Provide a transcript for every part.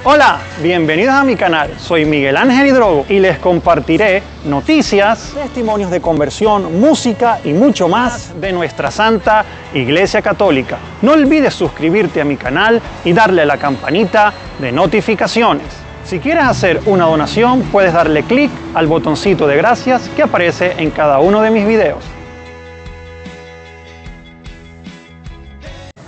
Hola, bienvenidos a mi canal. Soy Miguel Ángel Hidrogo y les compartiré noticias, testimonios de conversión, música y mucho más de nuestra Santa Iglesia Católica. No olvides suscribirte a mi canal y darle a la campanita de notificaciones. Si quieres hacer una donación, puedes darle clic al botoncito de gracias que aparece en cada uno de mis videos.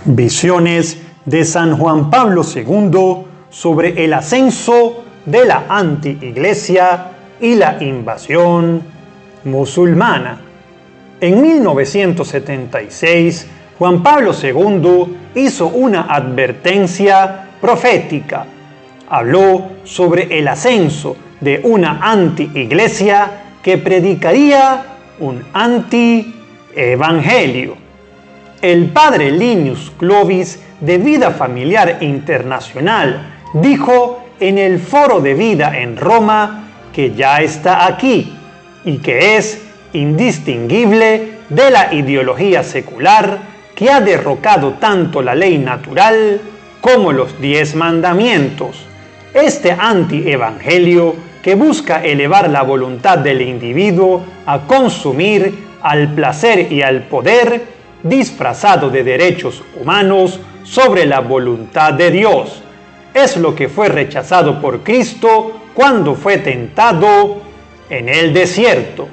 Visiones de San Juan Pablo II sobre el ascenso de la anti-iglesia y la invasión musulmana. En 1976, Juan Pablo II hizo una advertencia profética. Habló sobre el ascenso de una anti-iglesia que predicaría un anti-evangelio. El padre Linus Clovis, de Vida Familiar Internacional, dijo en el Foro de Vida en Roma que ya está aquí y que es indistinguible de la ideología secular que ha derrocado tanto la ley natural como los 10 mandamientos. Este antievangelio que busca elevar la voluntad del individuo a consumir, al placer y al poder, disfrazado de derechos humanos sobre la voluntad de Dios. Es lo que fue rechazado por Cristo cuando fue tentado en el desierto,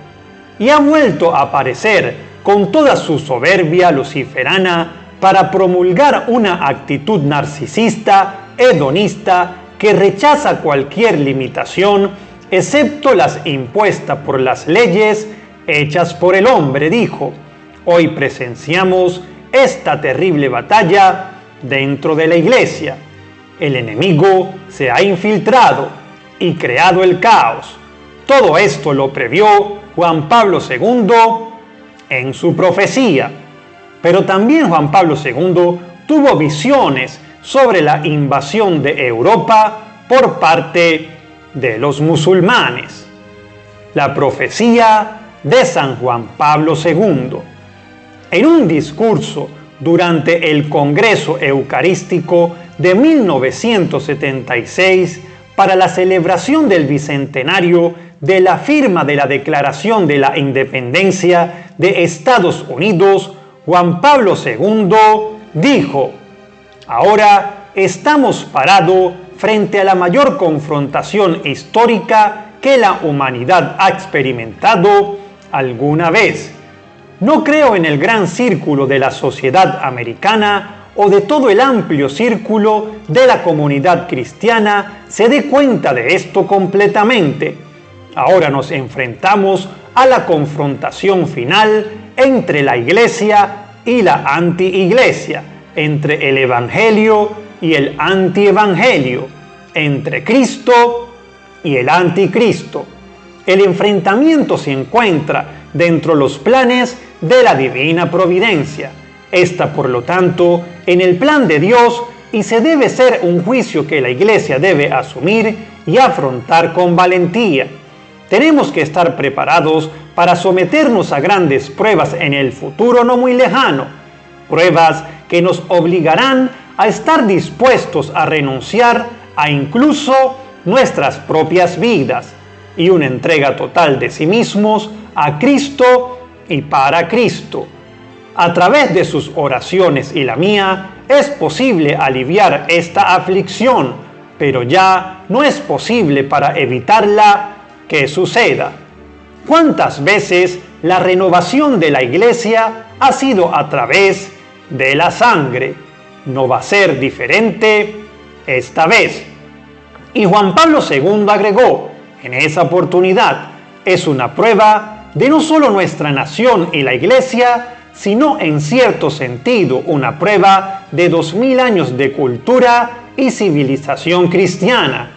y ha vuelto a aparecer con toda su soberbia luciferana para promulgar una actitud narcisista, hedonista, que rechaza cualquier limitación excepto las impuestas por las leyes hechas por el hombre, dijo. Hoy presenciamos esta terrible batalla dentro de la iglesia. El enemigo se ha infiltrado y creado el caos. Todo esto lo previó Juan Pablo II en su profecía. Pero también Juan Pablo II tuvo visiones sobre la invasión de Europa por parte de los musulmanes. La profecía de San Juan Pablo II. En un discurso durante el Congreso Eucarístico de 1976 para la celebración del bicentenario de la firma de la Declaración de la Independencia de Estados Unidos, Juan Pablo II dijo: ahora estamos parados frente a la mayor confrontación histórica que la humanidad ha experimentado alguna vez. No creo en el gran círculo de la sociedad americana o de todo el amplio círculo de la comunidad cristiana se dé cuenta de esto completamente. Ahora nos enfrentamos a la confrontación final entre la iglesia y la anti-iglesia, entre el evangelio y el anti-evangelio, entre Cristo y el anticristo. El enfrentamiento se encuentra dentro de los planes de la divina providencia. Está, por lo tanto, en el plan de Dios y se debe ser un juicio que la iglesia debe asumir y afrontar con valentía. Tenemos que estar preparados para someternos a grandes pruebas en el futuro no muy lejano, pruebas que nos obligarán a estar dispuestos a renunciar a incluso nuestras propias vidas y una entrega total de sí mismos a Cristo y para Cristo. A través de sus oraciones y la mía es posible aliviar esta aflicción, pero ya no es posible para evitarla que suceda. ¿Cuántas veces la renovación de la iglesia ha sido a través de la sangre? No va a ser diferente esta vez. Y Juan Pablo II agregó, en esa oportunidad, es una prueba de no solo nuestra nación y la iglesia, sino en cierto sentido una prueba de 2000 años de cultura y civilización cristiana,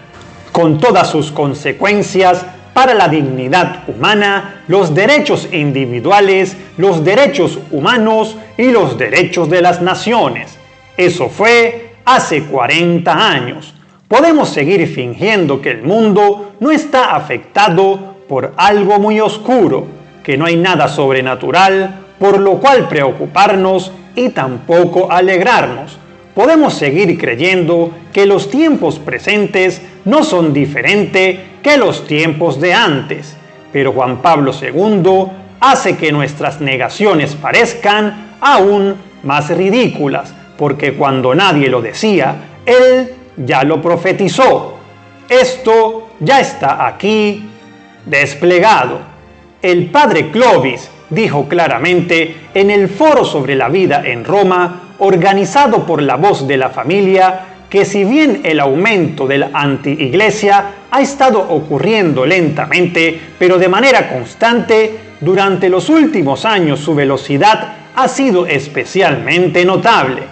con todas sus consecuencias para la dignidad humana, los derechos individuales, los derechos humanos y los derechos de las naciones. Eso fue hace 40 años. Podemos seguir fingiendo que el mundo no está afectado por algo muy oscuro, que no hay nada sobrenatural por lo cual preocuparnos y tampoco alegrarnos. podemos seguir creyendo que los tiempos presentes no son diferentes que los tiempos de antes, pero Juan Pablo II hace que nuestras negaciones parezcan aún más ridículas, porque cuando nadie lo decía, él ya lo profetizó. Esto ya está aquí desplegado. El padre Clovis dijo claramente en el foro sobre la vida en Roma, organizado por La Voz de la Familia, que si bien el aumento de la anti-iglesia ha estado ocurriendo lentamente, pero de manera constante, durante los últimos años su velocidad ha sido especialmente notable.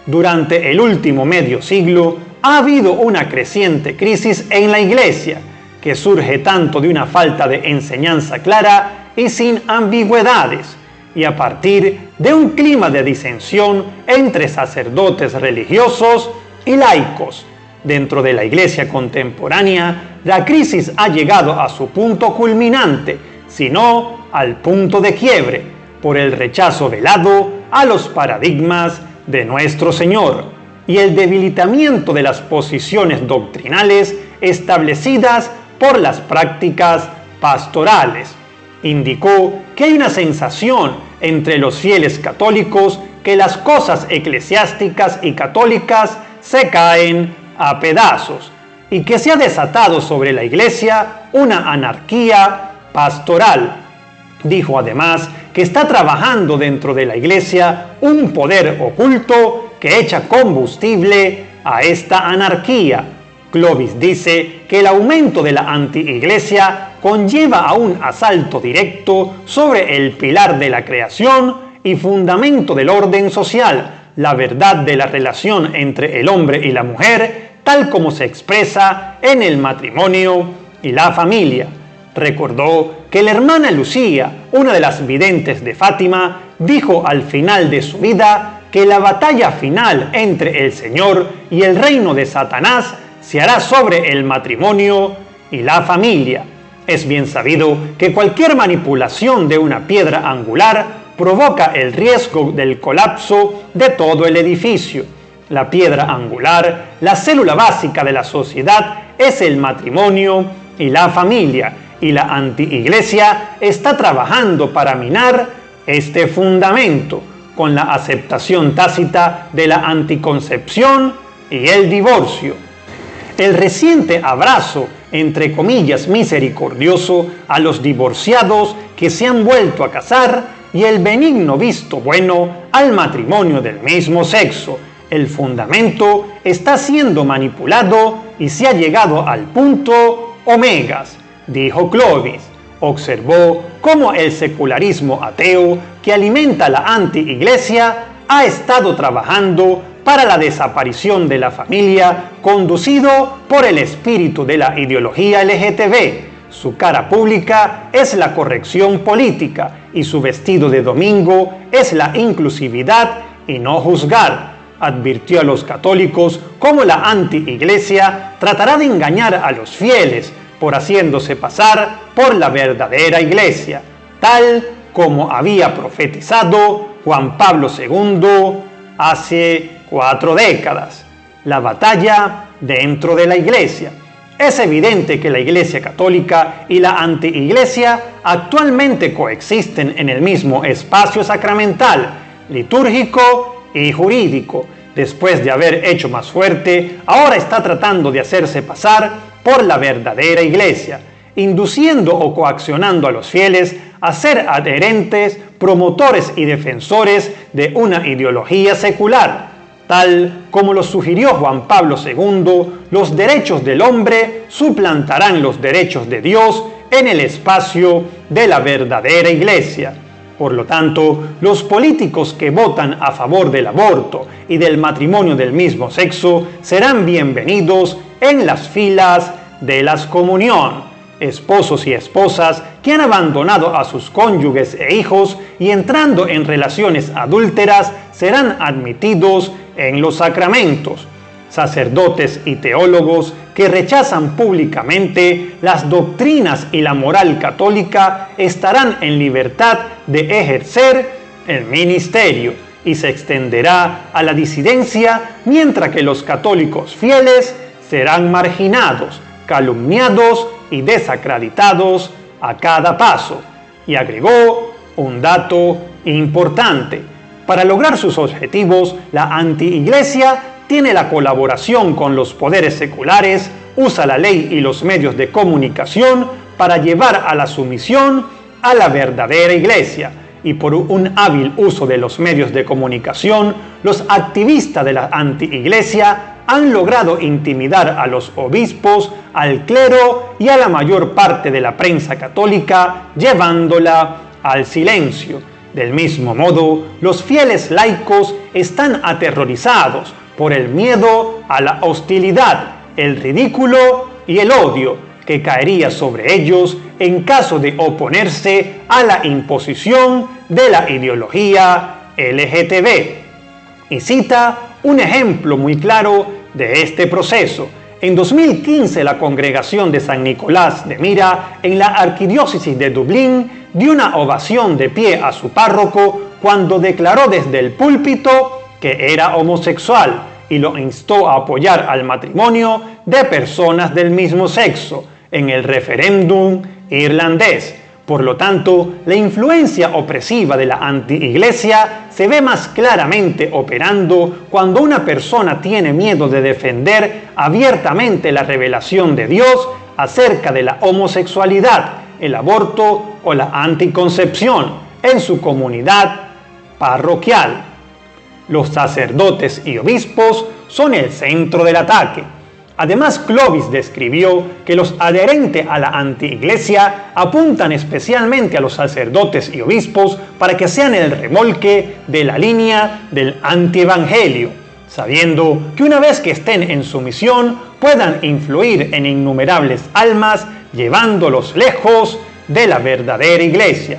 Durante el último medio siglo ha habido una creciente crisis en la iglesia, que surge tanto de una falta de enseñanza clara y sin ambigüedades, y a partir de un clima de disensión entre sacerdotes religiosos y laicos. Dentro de la iglesia contemporánea, la crisis ha llegado a su punto culminante, sino al punto de quiebre, por el rechazo velado a los paradigmas de nuestro Señor y el debilitamiento de las posiciones doctrinales establecidas por las prácticas pastorales. Indicó que hay una sensación entre los fieles católicos que las cosas eclesiásticas y católicas se caen a pedazos y que se ha desatado sobre la iglesia una anarquía pastoral. Dijo además que está trabajando dentro de la iglesia un poder oculto que echa combustible a esta anarquía. Clovis dice que el aumento de la anti-iglesia conlleva a un asalto directo sobre el pilar de la creación y fundamento del orden social, la verdad de la relación entre el hombre y la mujer, tal como se expresa en el matrimonio y la familia. Recordó que la hermana Lucía, una de las videntes de Fátima, dijo al final de su vida que la batalla final entre el Señor y el reino de Satanás se hará sobre el matrimonio y la familia. Es bien sabido que cualquier manipulación de una piedra angular provoca el riesgo del colapso de todo el edificio. La piedra angular, la célula básica de la sociedad, es el matrimonio y la familia, y la anti-iglesia está trabajando para minar este fundamento con la aceptación tácita de la anticoncepción y el divorcio. El reciente abrazo, entre comillas, misericordioso a los divorciados que se han vuelto a casar y el benigno visto bueno al matrimonio del mismo sexo. El fundamento está siendo manipulado y se ha llegado al punto omegas, dijo Clovis. Observó cómo el secularismo ateo que alimenta la anti-iglesia ha estado trabajando para la desaparición de la familia, conducido por el espíritu de la ideología LGTB. Su cara pública es la corrección política y su vestido de domingo es la inclusividad y no juzgar. Advirtió a los católicos cómo la anti-iglesia tratará de engañar a los fieles por haciéndose pasar por la verdadera iglesia, tal como había profetizado Juan Pablo II hace 4 décadas. La batalla dentro de la iglesia. Es evidente que la iglesia católica y la anti-iglesia actualmente coexisten en el mismo espacio sacramental, litúrgico y jurídico. Después de haber hecho más fuerte, ahora está tratando de hacerse pasar por la verdadera iglesia, induciendo o coaccionando a los fieles a ser adherentes, promotores y defensores de una ideología secular. Tal como lo sugirió Juan Pablo II, los derechos del hombre suplantarán los derechos de Dios en el espacio de la verdadera iglesia. Por lo tanto, los políticos que votan a favor del aborto y del matrimonio del mismo sexo serán bienvenidos en las filas de la excomunión. Esposos y esposas que han abandonado a sus cónyuges e hijos y entrando en relaciones adúlteras serán admitidos en los sacramentos. Sacerdotes y teólogos que rechazan públicamente las doctrinas y la moral católica estarán en libertad de ejercer el ministerio, y se extenderá a la disidencia, mientras que los católicos fieles serán marginados, calumniados y desacreditados a cada paso. Y agregó un dato importante: para lograr sus objetivos, la antiiglesia tiene la colaboración con los poderes seculares, usa la ley y los medios de comunicación para llevar a la sumisión a la verdadera iglesia. Y por un hábil uso de los medios de comunicación, los activistas de la antiiglesia han logrado intimidar a los obispos, al clero y a la mayor parte de la prensa católica, llevándola al silencio. Del mismo modo, los fieles laicos están aterrorizados por el miedo a la hostilidad, el ridículo y el odio que caería sobre ellos en caso de oponerse a la imposición de la ideología LGTB. Y cita un ejemplo muy claro de este proceso. En 2015, la congregación de San Nicolás de Myra en la arquidiócesis de Dublín dio una ovación de pie a su párroco cuando declaró desde el púlpito que era homosexual y lo instó a apoyar al matrimonio de personas del mismo sexo en el referéndum irlandés. Por lo tanto, la influencia opresiva de la antiiglesia se ve más claramente operando cuando una persona tiene miedo de defender abiertamente la revelación de Dios acerca de la homosexualidad, el aborto o la anticoncepción en su comunidad parroquial. Los sacerdotes y obispos son el centro del ataque. Además, Clovis describió que los adherentes a la antiiglesia apuntan especialmente a los sacerdotes y obispos para que sean el remolque de la línea del antievangelio, sabiendo que una vez que estén en su misión puedan influir en innumerables almas, llevándolos lejos de la verdadera iglesia.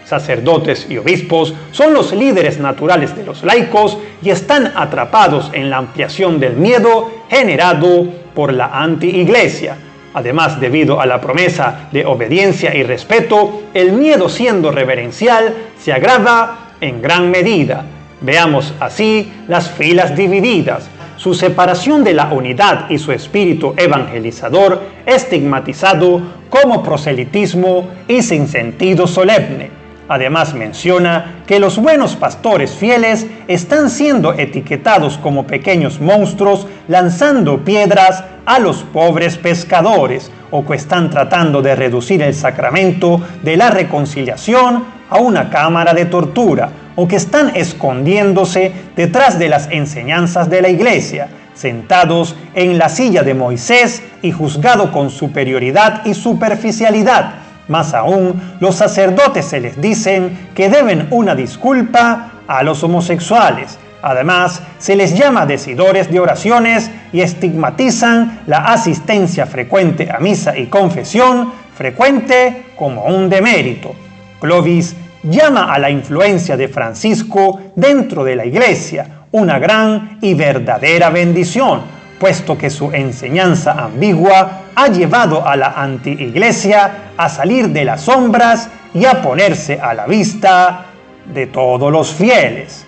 Sacerdotes y obispos son los líderes naturales de los laicos y están atrapados en la ampliación del miedo generado por la antiiglesia. Además, debido a la promesa de obediencia y respeto, el miedo, siendo reverencial, se agrava en gran medida. Veamos así las filas divididas, su separación de la unidad y su espíritu evangelizador estigmatizado como proselitismo y sin sentido solemne. Además, menciona que los buenos pastores fieles están siendo etiquetados como pequeños monstruos lanzando piedras a los pobres pescadores, o que están tratando de reducir el sacramento de la reconciliación a una cámara de tortura, o que están escondiéndose detrás de las enseñanzas de la iglesia, sentados en la silla de Moisés y juzgado con superioridad y superficialidad. Más aún, los sacerdotes se les dicen que deben una disculpa a los homosexuales. Además, se les llama decidores de oraciones y estigmatizan la asistencia frecuente a misa y confesión, frecuente como un demérito. Clovis llama a la influencia de Francisco dentro de la iglesia una gran y verdadera bendición, puesto que su enseñanza ambigua ha llevado a la antiiglesia a salir de las sombras y a ponerse a la vista de todos los fieles.